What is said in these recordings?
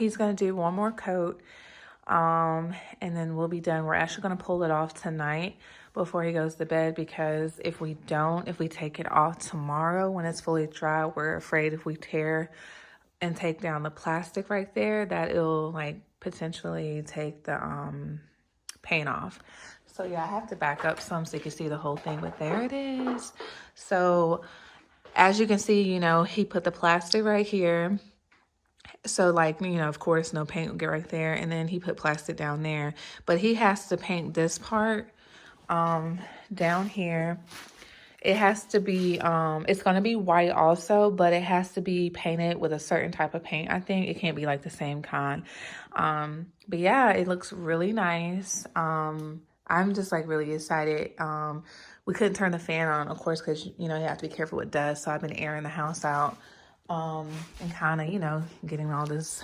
he's going to do one more coat. And then we'll be done. We're actually going to pull it off tonight before he goes to bed, because if we take it off tomorrow when it's fully dry, we're afraid if we tear and take down the plastic right there that it'll like potentially take the paint off. So yeah, I have to back up some so you can see the whole thing, but there it is. So as you can see, you know, he put the plastic right here. So like, you know, of course, no paint will get right there. And then he put plastic down there. But he has to paint this part down here. It has to be, it's going to be white also, but it has to be painted with a certain type of paint. I think it can't be like the same kind. But yeah, it looks really nice. I'm just like really excited. We couldn't turn the fan on, of course, because, you know, you have to be careful with dust. So I've been airing the house out. And kind of, you know, getting all this,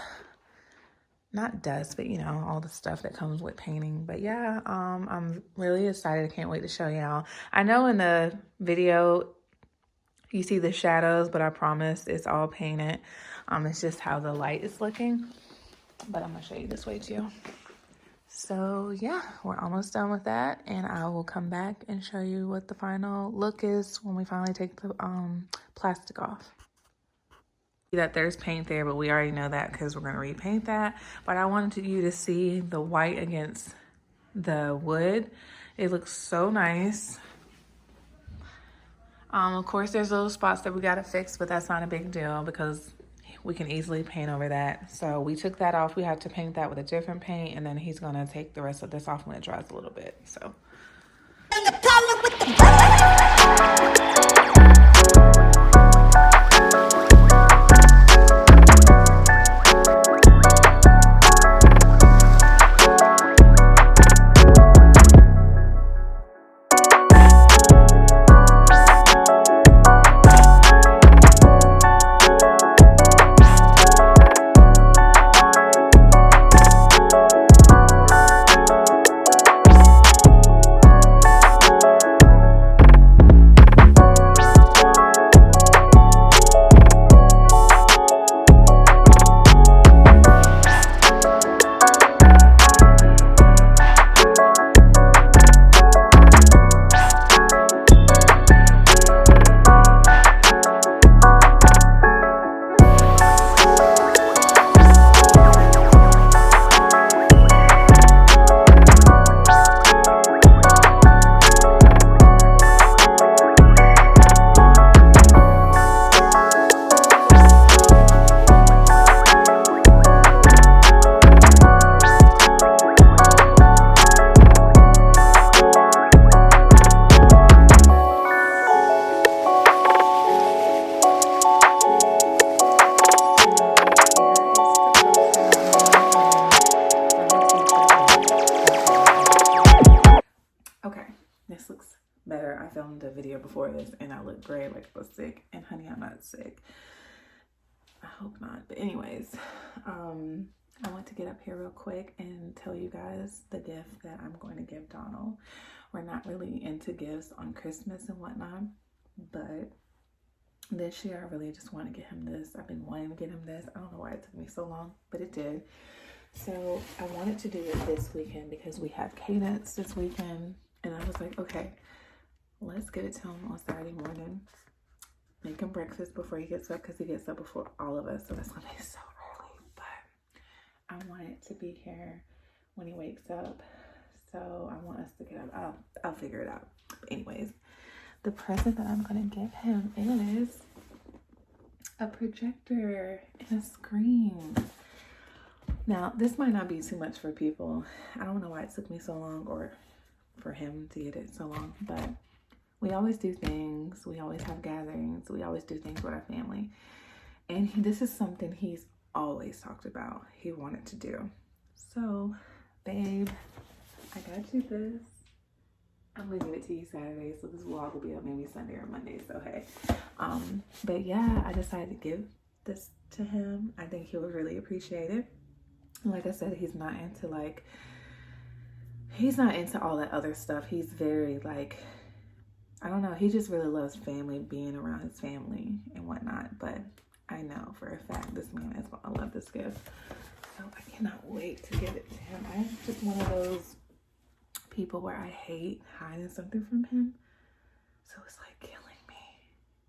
not dust, but, you know, all the stuff that comes with painting. But yeah, I'm really excited. I can't wait to show y'all. I know in the video you see the shadows, but I promise it's all painted. It's just how the light is looking, but I'm gonna show you this way too. So yeah, we're almost done with that, and I will come back and show you what the final look is when we finally take the plastic off. That there's paint there, but we already know that because we're going to repaint that. But I wanted you to see the white against the wood. It looks so nice. Of course, there's those spots that we got to fix, but that's not a big deal because we can easily paint over that. So we took that off. We have to paint that with a different paint, and then he's going to take the rest of this off when it dries a little bit. So. Better. I filmed a video before this and I looked great, like I was sick, and honey, I'm not sick. I hope not. But anyways, I want to get up here real quick and tell you guys the gift that I'm going to give Donald. We're not really into gifts on Christmas and whatnot, but this year I really just want to get him this. I've been wanting to get him this. I don't know why it took me so long, but it did. So I wanted to do it this weekend because we have cadence this weekend, and I was like, okay, let's give it to him on Saturday morning. Make him breakfast before he gets up, because he gets up before all of us, so that's gonna be so early. But I want it to be here when he wakes up, so I want us to get up. I'll figure it out. But anyways, the present that I'm gonna give him is a projector and a screen. Now, this might not be too much for people. I don't know why it took me so long, or for him to get it so long, but we always do things. We always have gatherings. We always do things with our family. And this is something he's always talked about. He wanted to do. So, babe, I got you this. I'm gonna give it to you Saturday, so this vlog will be up maybe Sunday or Monday, so hey. But yeah, I decided to give this to him. I think he would really appreciate it. Like I said, he's not into all that other stuff. He's very I don't know, he just really loves family, being around his family and whatnot. But I know for a fact this man is gonna love this gift. cannot wait to give it to him. I'm just one of those people where I hate hiding something from him. So it's like killing me.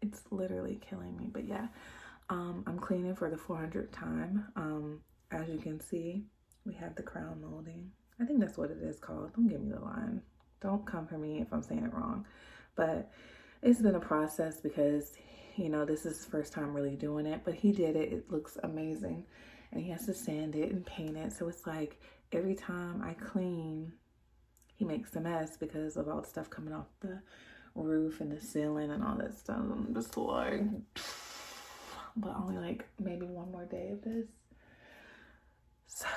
It's literally killing me. But yeah, I'm cleaning for the 400th time. As you can see, we have the crown molding. I think that's what it is called. Don't give me the line. Don't come for me if I'm saying it wrong. But it's been a process because, you know, this is his first time really doing it. But he did it. It looks amazing. And he has to sand it and paint it. So it's like every time I clean, he makes a mess because of all the stuff coming off the roof and the ceiling and all that stuff. I'm just like, but only like maybe one more day of this. So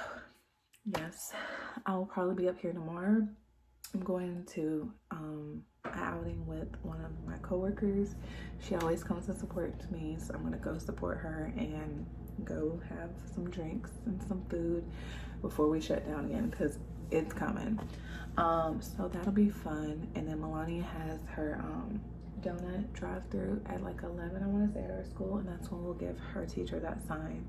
yes, I will probably be up here tomorrow. I'm going to an outing with one of my coworkers. She always comes and supports me, so I'm gonna go support her and go have some drinks and some food before we shut down again, because it's coming. So that'll be fun. And then Melania has her donut drive-through at like 11, I want to say, at her school, and that's when we'll give her teacher that sign.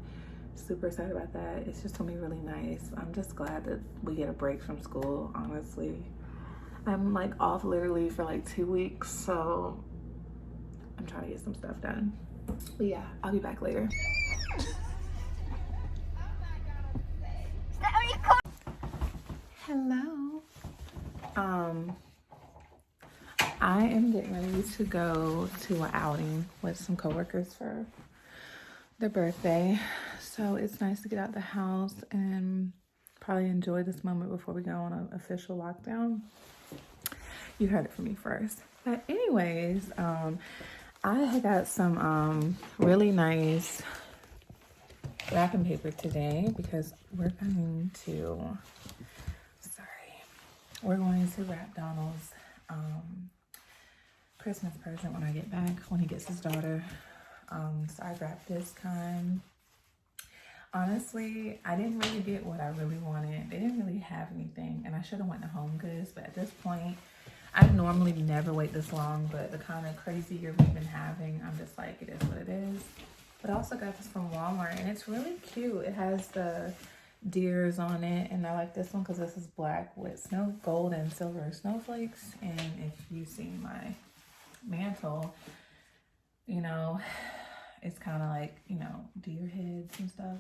Super excited about that. It's just gonna be really nice. I'm just glad that we get a break from school, honestly. I'm like off literally for like 2 weeks, so I'm trying to get some stuff done. But yeah, I'll be back later. Hello. I am getting ready to go to an outing with some coworkers for their birthday. So it's nice to get out the house and probably enjoy this moment before we go on an official lockdown. You heard it from me first. But anyways, I had got some really nice wrapping paper today because we're going to wrap Donald's Christmas present when I get back, when he gets his daughter. So I wrapped this kind. Honestly, I didn't really get what I really wanted. They didn't really have anything, and I should have went to Home Goods, but at this point, I normally never wait this long, but the kind of crazy year we've been having, I'm just like, it is what it is. But I also got this from Walmart, and it's really cute. It has the deers on it, and I like this one because this is black with snow, gold and silver snowflakes. And if you see my mantle, you know, it's kind of like, you know, deer heads and stuff.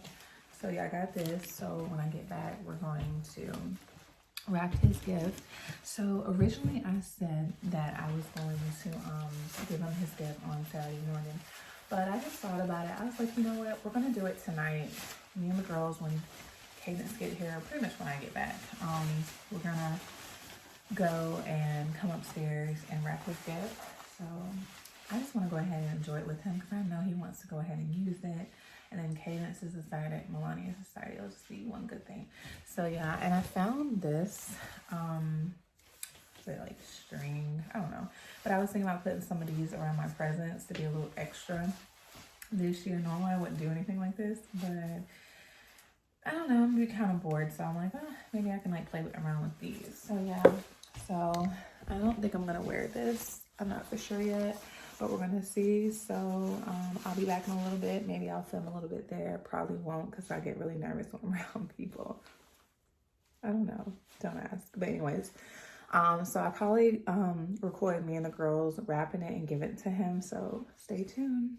So yeah, I got this. So when I get back, we're going to wrap his gift. So originally I said that I was going to give him his gift on Saturday morning, but I just thought about it. I was like, you know what, we're gonna do it tonight. Me and the girls, when Cadence get here, pretty much when I get back, we're gonna go and come upstairs and wrap his gift. So I just want to go ahead and enjoy it with him because I know he wants to go ahead and use it. And then Cadence is excited, Melania is excited. It'll just be one good thing. So yeah, and I found this, is it like string? I don't know. But I was thinking about putting some of these around my presents to be a little extra this year. Normally I wouldn't do anything like this, but I don't know, I'm kind of bored. So I'm like, maybe I can like play around with these. So yeah, so I don't think I'm gonna wear this. I'm not for sure yet, but we're gonna see. So I'll be back in a little bit. Maybe I'll film a little bit there. Probably won't because I get really nervous when I'm around people. I don't know, don't ask. But anyways, so I probably recorded me and the girls wrapping it and give it to him. So stay tuned.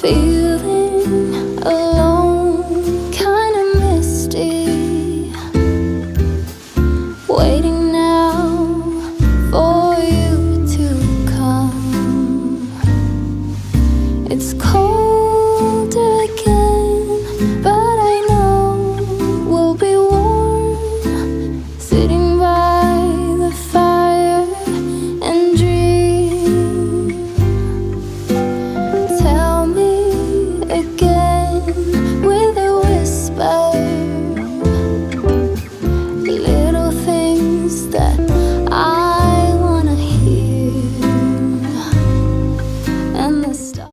Feeling alone, kinda misty, waiting